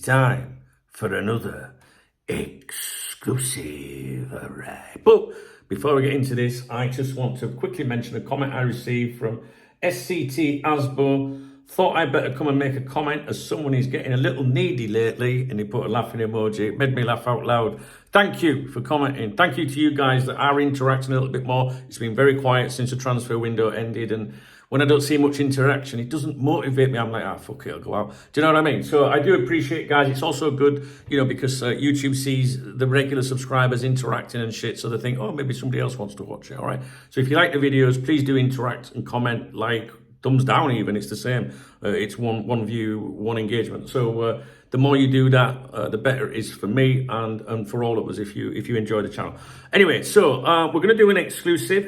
time for another exclusive. All right. But before we get into this, I just want to quickly mention a comment I received from SCT Asbo. Thought I'd better come and make a comment as someone is getting a little needy lately, and he put a laughing emoji. It made me laugh out loud. Thank you for commenting. Thank you to you guys that are interacting a little bit more. It's been very quiet since the transfer window ended, and when I don't see much interaction, it doesn't motivate me. I'm like, fuck it, I'll go out. Do you know what I mean? So I do appreciate it, guys. It's also good, because YouTube sees the regular subscribers interacting and shit, so they think, oh, maybe somebody else wants to watch it, all right? So if you like the videos, please do interact and comment, like, thumbs down even, it's the same. It's one view, one engagement. So the more you do that, the better it is for me and for all of us if you enjoy the channel. Anyway, so we're going to do an exclusive.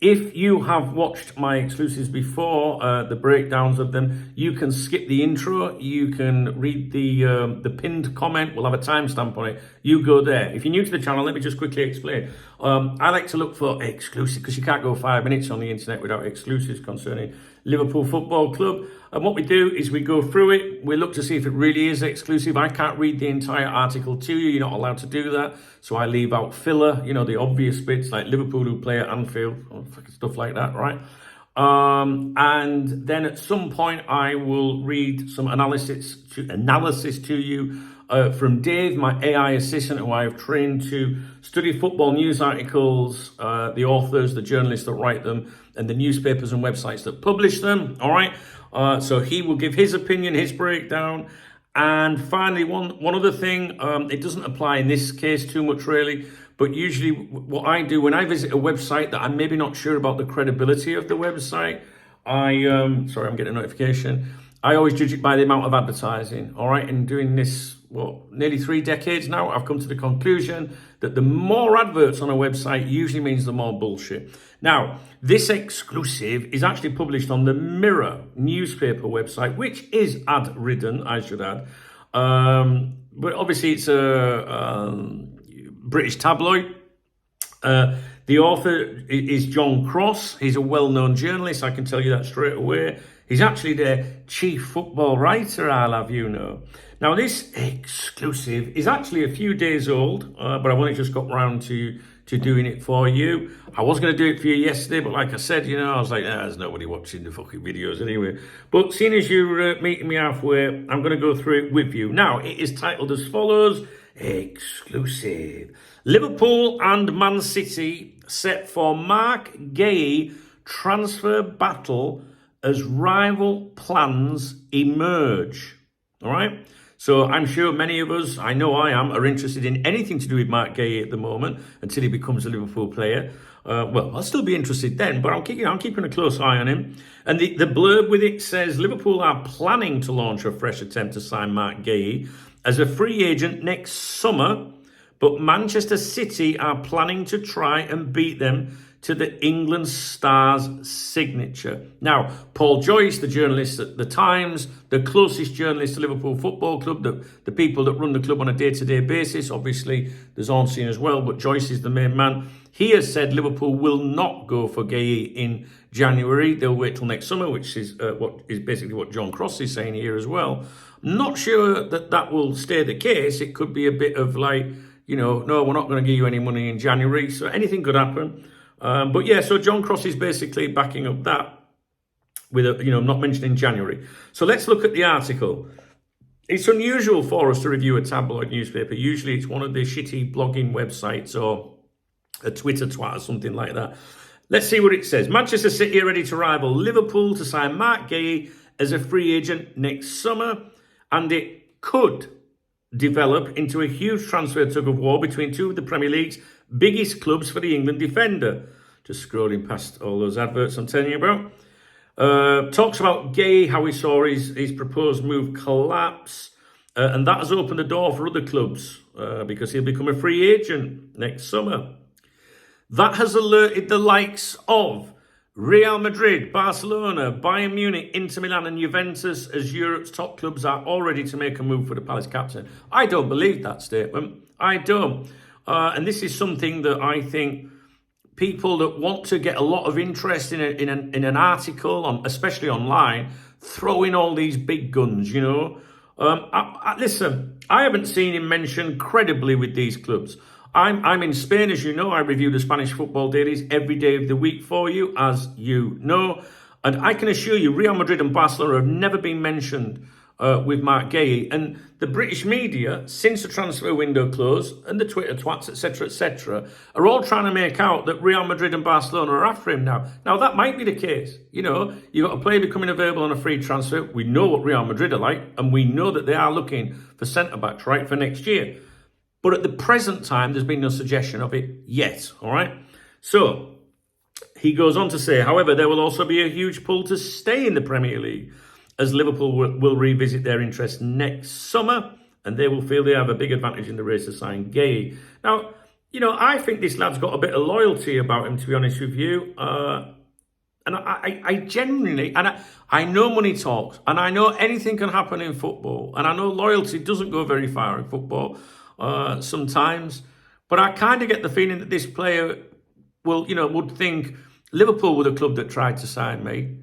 If you have watched my exclusives before, the breakdowns of them, you can skip the intro. You can read the pinned comment. We'll have a timestamp on it. You go there. If you're new to the channel, let me just quickly explain. I like to look for exclusive because you can't go 5 minutes on the internet without exclusives concerning Liverpool Football Club. And what we do is we go through it. We look to see if it really is exclusive. I can't read the entire article to you. You're not allowed to do that. So I leave out filler, the obvious bits like Liverpool who play at Anfield, stuff like that, right? And then at some point I will read some analysis to you from Dave, my AI assistant, who I have trained to study football news articles, the authors, the journalists that write them, and the newspapers and websites that publish them, all right? So he will give his opinion, his breakdown. And finally, one other thing, it doesn't apply in this case too much really, but usually what I do when I visit a website that I'm maybe not sure about the credibility of the website, sorry, I'm getting a notification. I always judge it by the amount of advertising, all right? And doing this, nearly 3 decades now, I've come to the conclusion that the more adverts on a website usually means the more bullshit. Now, this exclusive is actually published on the Mirror newspaper website, which is ad-ridden, I should add. But obviously it's a British tabloid. The author is John Cross. He's a well-known journalist, I can tell you that straight away. He's actually the chief football writer, I'll have you know. Now, this exclusive is actually a few days old, but I've only just got round to doing it for you. I was going to do it for you yesterday, but like I said, I was like, there's nobody watching the fucking videos anyway. But seeing as you're meeting me halfway, I'm going to go through it with you. Now, it is titled as follows, exclusive. Liverpool and Man City set for Marc Guehi transfer battle as rival plans emerge. All right? So I'm sure many of us, I know I am, are interested in anything to do with Marc Guehi at the moment until he becomes a Liverpool player. Well, I'll still be interested then, but I'm keeping a close eye on him. And the blurb with it says, Liverpool are planning to launch a fresh attempt to sign Marc Guehi as a free agent next summer, but Manchester City are planning to try and beat them to the England star's signature. Now, Paul Joyce, the journalist at The Times, the closest journalist to Liverpool Football Club, the people that run the club on a day-to-day basis, obviously there's Ornstein as well, but Joyce is the main man. He has said Liverpool will not go for Guehi in January. They'll wait till next summer, which is basically what John Cross is saying here as well. Not sure that will stay the case. It could be a bit of like, no, we're not going to give you any money in January. So anything could happen. But yeah, so John Cross is basically backing up that with not mentioning January. So let's look at the article. It's unusual for us to review a tabloid newspaper. Usually it's one of the shitty blogging websites or a Twitter twat or something like that. Let's see what it says. Manchester City are ready to rival Liverpool to sign Marc Guehi as a free agent next summer, and it could develop into a huge transfer tug-of-war between two of the Premier League's biggest clubs for the England defender. Just scrolling past all those adverts I'm telling you about. Talks about Guehi, how he saw his proposed move collapse. And that has opened the door for other clubs because he'll become a free agent next summer. That has alerted the likes of Real Madrid, Barcelona, Bayern Munich, Inter Milan and Juventus as Europe's top clubs are all ready to make a move for the Palace captain. I don't believe that statement. I don't. And this is something that I think people that want to get a lot of interest in an article, especially online, throw in all these big guns, Listen, I haven't seen him mentioned credibly with these clubs. I'm in Spain, as you know. I review the Spanish football dailies every day of the week for you, as you know. And I can assure you, Real Madrid and Barcelona have never been mentioned with Marc Guehi. And the British media, since the transfer window closed, and the Twitter twats, etc., are all trying to make out that Real Madrid and Barcelona are after him now. Now, that might be the case. You know, you've got a player becoming available on a free transfer. We know what Real Madrid are like, and we know that they are looking for centre-backs, right, for next year. But at the present time, there's been no suggestion of it yet, all right? So, he goes on to say, however, there will also be a huge pull to stay in the Premier League, as Liverpool will revisit their interest next summer, and they will feel they have a big advantage in the race to sign Guehi. Now, you know, I think this lad's got a bit of loyalty about him, to be honest with you. And I genuinely, and I know money talks, and I know anything can happen in football, and I know loyalty doesn't go very far in football sometimes, but I kind of get the feeling that this player would think Liverpool were the club that tried to sign me,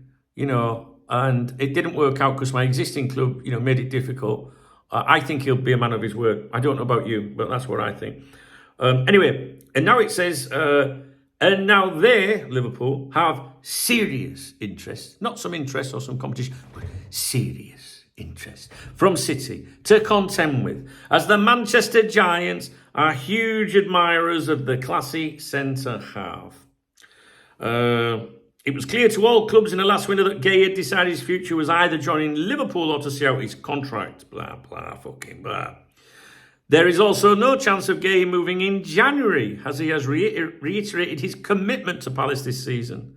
and it didn't work out because my existing club, made it difficult. I think he'll be a man of his word. I don't know about you, but that's what I think. Anyway, and now it says, and now they, Liverpool, have serious interest, not some interest or some competition, but serious interest from City to contend with, as the Manchester Giants are huge admirers of the classy centre-half. It was clear to all clubs in the last window that Guehi had decided his future was either joining Liverpool or to see out his contract. Blah, blah, fucking blah. There is also no chance of Guehi moving in January, as he has reiterated his commitment to Palace this season.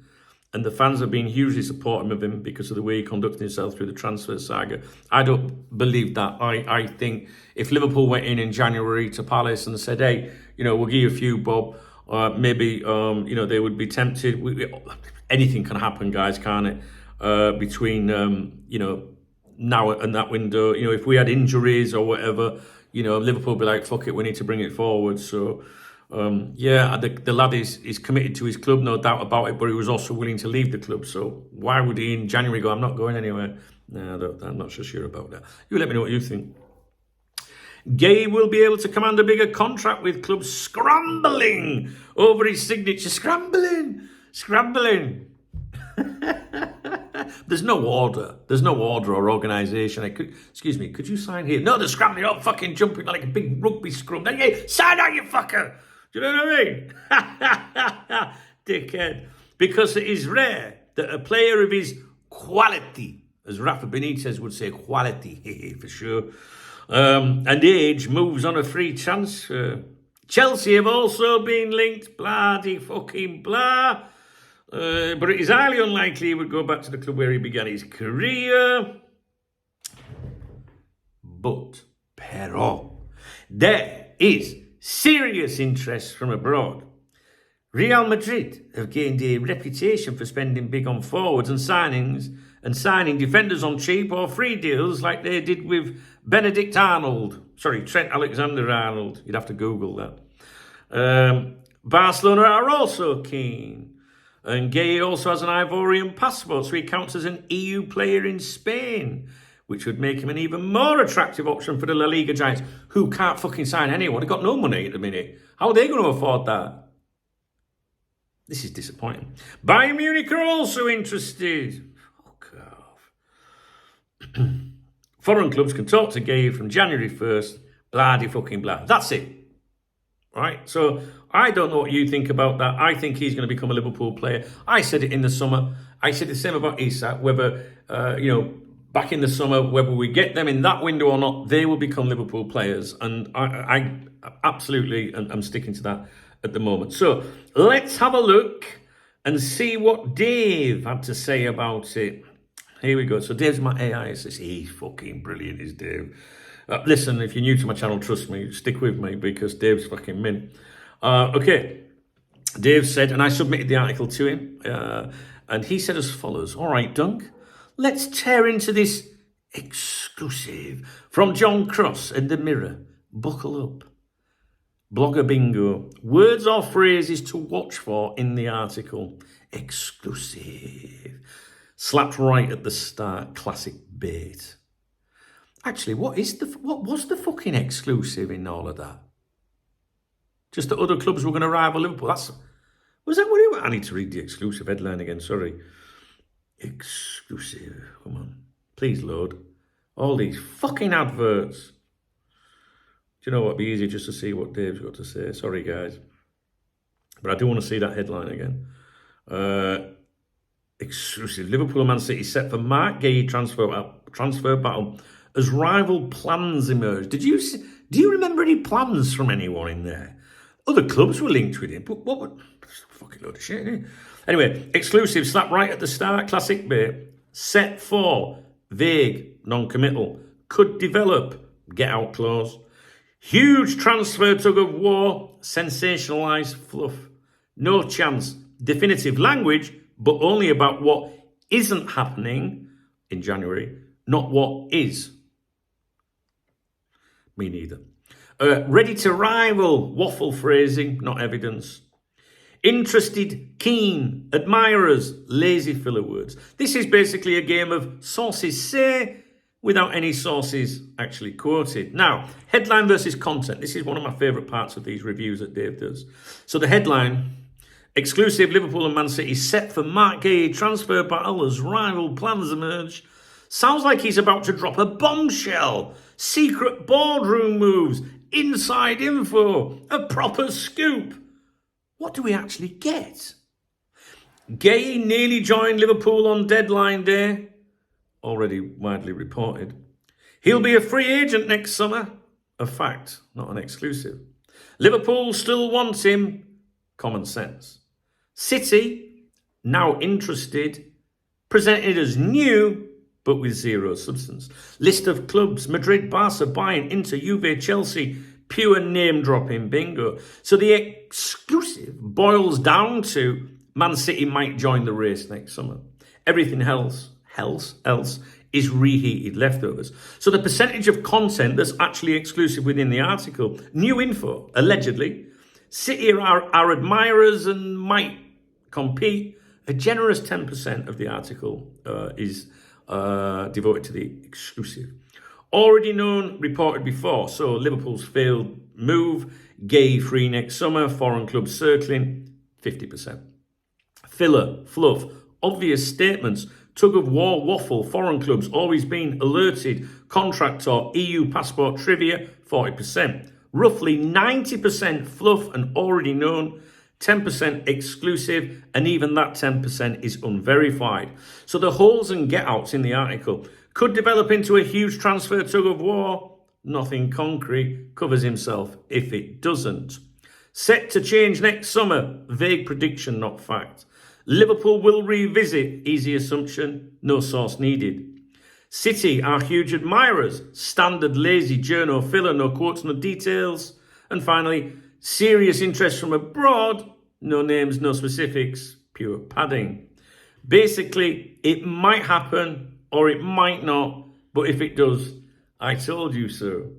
And the fans have been hugely supportive of him because of the way he conducted himself through the transfer saga. I don't believe that. I think if Liverpool went in January to Palace and said, hey, we'll give you a few bob, maybe, they would be tempted. Anything can happen, guys, can't it? Between, now and that window. If we had injuries or whatever, Liverpool would be like, fuck it, we need to bring it forward. So, the lad is committed to his club, no doubt about it, but he was also willing to leave the club. So why would he in January go, I'm not going anywhere? No, I'm not so sure about that. You let me know what you think. Guehi will be able to command a bigger contract with clubs scrambling over his signature. Scrambling. There's no order. There's no order or organisation. Excuse me, could you sign here? No, they're scrambling up, fucking jumping like a big rugby scrum. Hey, sign out, you fucker. Do you know what I mean? Dickhead. Because it is rare that a player of his quality, as Rafa Benitez would say, quality, for sure, and age moves on a free transfer. Chelsea have also been linked, bloody fucking blah. But it is highly unlikely he would go back to the club where he began his career. Però, there is serious interest from abroad. Real Madrid have gained a reputation for spending big on forwards and signing defenders on cheap or free deals like they did with Trent Alexander-Arnold. You'd have to Google that. Barcelona are also keen. And Guehi also has an Ivorian passport, so he counts as an EU player in Spain, which would make him an even more attractive option for the La Liga Giants, who can't fucking sign anyone. They've got no money at the minute. How are they going to afford that? This is disappointing. Bayern Munich are also interested. Fuck off. Foreign clubs can talk to Guehi from January 1st. Bloody fucking blah. That's it. Right? So I don't know what you think about that. I think he's going to become a Liverpool player. I said it in the summer. I said the same about Isak, whether, back in the summer, whether we get them in that window or not, they will become Liverpool players. And I absolutely am sticking to that at the moment. So let's have a look and see what Dave had to say about it. Here we go. So Dave's my AI assist. He's fucking brilliant, is Dave. Listen, if you're new to my channel, trust me, stick with me because Dave's fucking mint. Okay, Dave said, and I submitted the article to him, and he said as follows. All right, Dunk, let's tear into this exclusive from John Cross and the Mirror. Buckle up. Blogger bingo. Words or phrases to watch for in the article. Exclusive. Slapped right at the start. Classic bait. Actually, what was the fucking exclusive in all of that? Just that other clubs were going to rival Liverpool. Was that what it was? I need to read the exclusive headline again. Sorry. Exclusive. Come on. Please load. All these fucking adverts. Do you know what? It'd be easier just to see what Dave's got to say. Sorry, guys. But I do want to see that headline again. Exclusive. Liverpool Man City set for Marc Guehi transfer battle as rival plans emerge. Do you remember any plans from anyone in there? Other clubs were linked with him, but what would... Fucking load of shit, isn't it? Anyway, exclusive, slap right at the start, classic bait. Set for, vague, non-committal, could develop, get out clause. Huge transfer tug of war, sensationalised fluff. No chance, definitive language, but only about what isn't happening in January, not what is. Me neither. Ready to rival, waffle phrasing, not evidence. Interested, keen, admirers, lazy filler words. This is basically a game of sources say without any sources actually quoted. Now, headline versus content. This is one of my favourite parts of these reviews that Dave does. So the headline, exclusive Liverpool and Man City set for Marc Guehi transfer battle as rival plans emerge. Sounds like he's about to drop a bombshell. Secret boardroom moves, inside info, a proper scoop. What do we actually get? Guehi nearly joined Liverpool on deadline day. Already widely reported. He'll be a free agent next summer. A fact, not an exclusive. Liverpool still wants him. Common sense. City, now interested, presented as new, but with zero substance. List of clubs, Madrid, Barca, Bayern, Inter, Juve, Chelsea, pure name-dropping bingo. So the exclusive boils down to Man City might join the race next summer. Everything else is reheated leftovers. So the percentage of content that's actually exclusive within the article, new info, allegedly, City are admirers and might compete. A generous 10% of the article is devoted to the exclusive. Already known, reported before. So Liverpool's failed move, Guehi free next summer, foreign clubs circling, 50%. Filler, fluff, obvious statements, tug of war, waffle, foreign clubs always been alerted, contract or EU passport trivia, 40%. Roughly 90% fluff and already known, 10% exclusive, and even that 10% is unverified. So the holes and get-outs in the article could develop into a huge transfer tug of war. Nothing concrete, covers himself if it doesn't. Set to change next summer, vague prediction, not fact. Liverpool will revisit, easy assumption, no source needed. City are huge admirers, standard lazy journo filler, no quotes, no details. And finally, serious interest from abroad, no names, no specifics, pure padding. Basically, it might happen or it might not, but if it does, I told you so.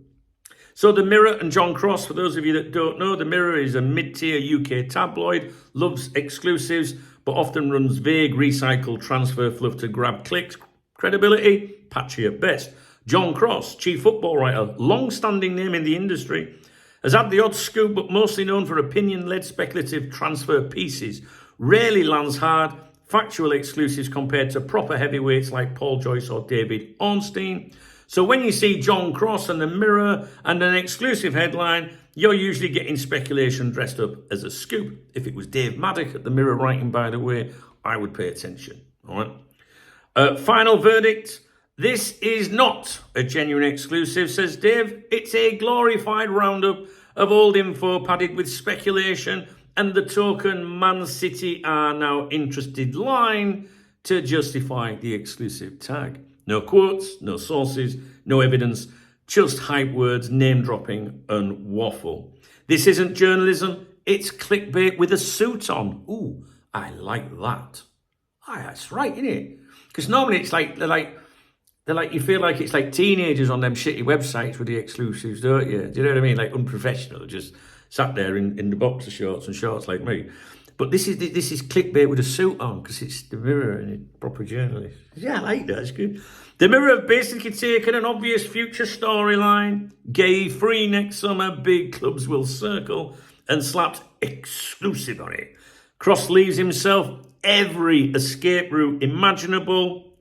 So The Mirror and John Cross, for those of you that don't know, The Mirror is a mid-tier UK tabloid, loves exclusives, but often runs vague, recycled transfer fluff to grab clicks. Credibility, patchy at best. John Cross, chief football writer, long-standing name in the industry, has had the odd scoop, but mostly known for opinion-led speculative transfer pieces. Rarely lands hard, factual exclusives compared to proper heavyweights like Paul Joyce or David Ornstein. So when you see John Cross and The Mirror and an exclusive headline, you're usually getting speculation dressed up as a scoop. If it was Dave Maddock at The Mirror writing, by the way, I would pay attention. All right. Final verdict. This is not a genuine exclusive, says Dave. It's a glorified roundup of old info padded with speculation and the token Man City are now interested line to justify the exclusive tag. No quotes, no sources, no evidence, just hype words, name dropping and waffle. This isn't journalism, it's clickbait with a suit on. Ooh, I like that. Ah, that's right, isn't it? Because normally it's like, they're like, you feel like it's like teenagers on them shitty websites with the exclusives, don't you? Do you know what I mean? Like unprofessional, just sat there in the boxer shorts and shorts like me. But this is clickbait with a suit on because it's The Mirror and it's proper journalist. Yeah, I like that. It's good. The Mirror have basically taken an obvious future storyline. Guehi free next summer, big clubs will circle, and slapped exclusive on it. Cross leaves himself every escape route imaginable.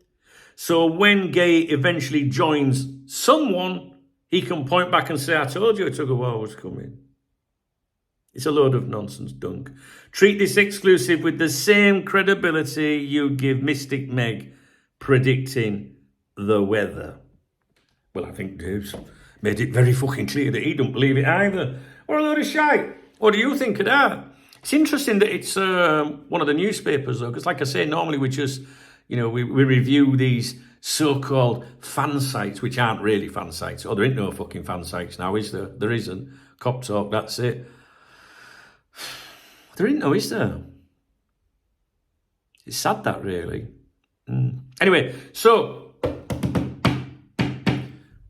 So when Guehi eventually joins someone, he can point back and say, I told you a tug of war was coming. It's a load of nonsense, Dunk. Treat this exclusive with the same credibility you give Mystic Meg predicting the weather. Well, I think Dave's made it very fucking clear that he don't believe it either. Or a load of shite. What do you think of that? It's interesting that it's one of the newspapers, though, because like I say, normally we just, we review these so-called fan sites, which aren't really fan sites. Oh, there ain't no fucking fan sites now, is there? There isn't. Cop Talk, that's it. There ain't no, is there? It's sad, that, really. Anyway, so,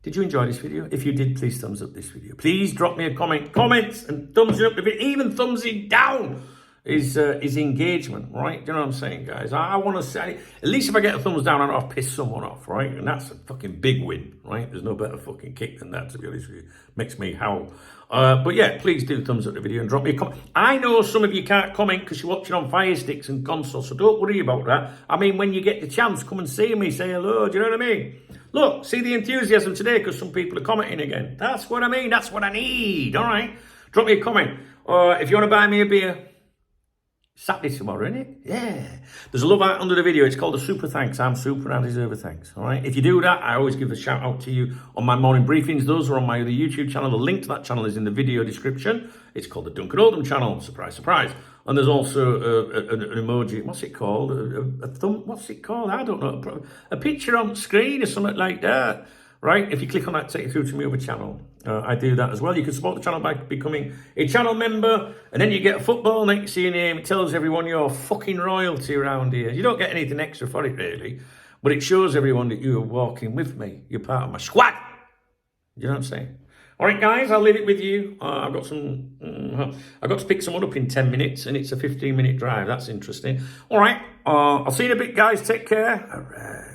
did you enjoy this video? If you did, please thumbs up this video. Please drop me a comment. Comments and thumbs it up. If it even thumbs it down is engagement, right? Do you know what I'm saying, guys? I want to say, at least if I get a thumbs down, I'll piss someone off, right? And that's a fucking big win, right? There's no better fucking kick than that, to be honest with you. Makes me howl. But yeah, please do thumbs up the video and drop me a comment. I know some of you can't comment because you're watching on Fire Sticks and consoles, so don't worry about that. I mean, when you get the chance, come and see me, say hello, do you know what I mean? Look, see the enthusiasm today because some people are commenting again. That's what I mean, that's what I need, all right? Drop me a comment. If you want to buy me a beer, Saturday tomorrow, isn't it? Yeah. There's a love art under the video. It's called a super thanks. I'm super and I deserve a thanks. All right. If you do that, I always give a shout out to you on my morning briefings. Those are on my other YouTube channel. The link to that channel is in the video description. It's called the Duncan Oldham channel. Surprise, surprise. And there's also an emoji. What's it called? A thumb. What's it called? I don't know. A picture on screen or something like that. Right? If you click on that, take you through to my other channel. I do that as well. You can support the channel by becoming a channel member, and then you get football next to your name. It tells everyone you're fucking royalty around here. You don't get anything extra for it, really, but it shows everyone that you are walking with me. You're part of my squad. You know what I'm saying? All right, guys, I'll leave it with you. I've got to pick someone up in 10 minutes, and it's a 15-minute drive. That's interesting. All right, I'll see you in a bit, guys. Take care. All right.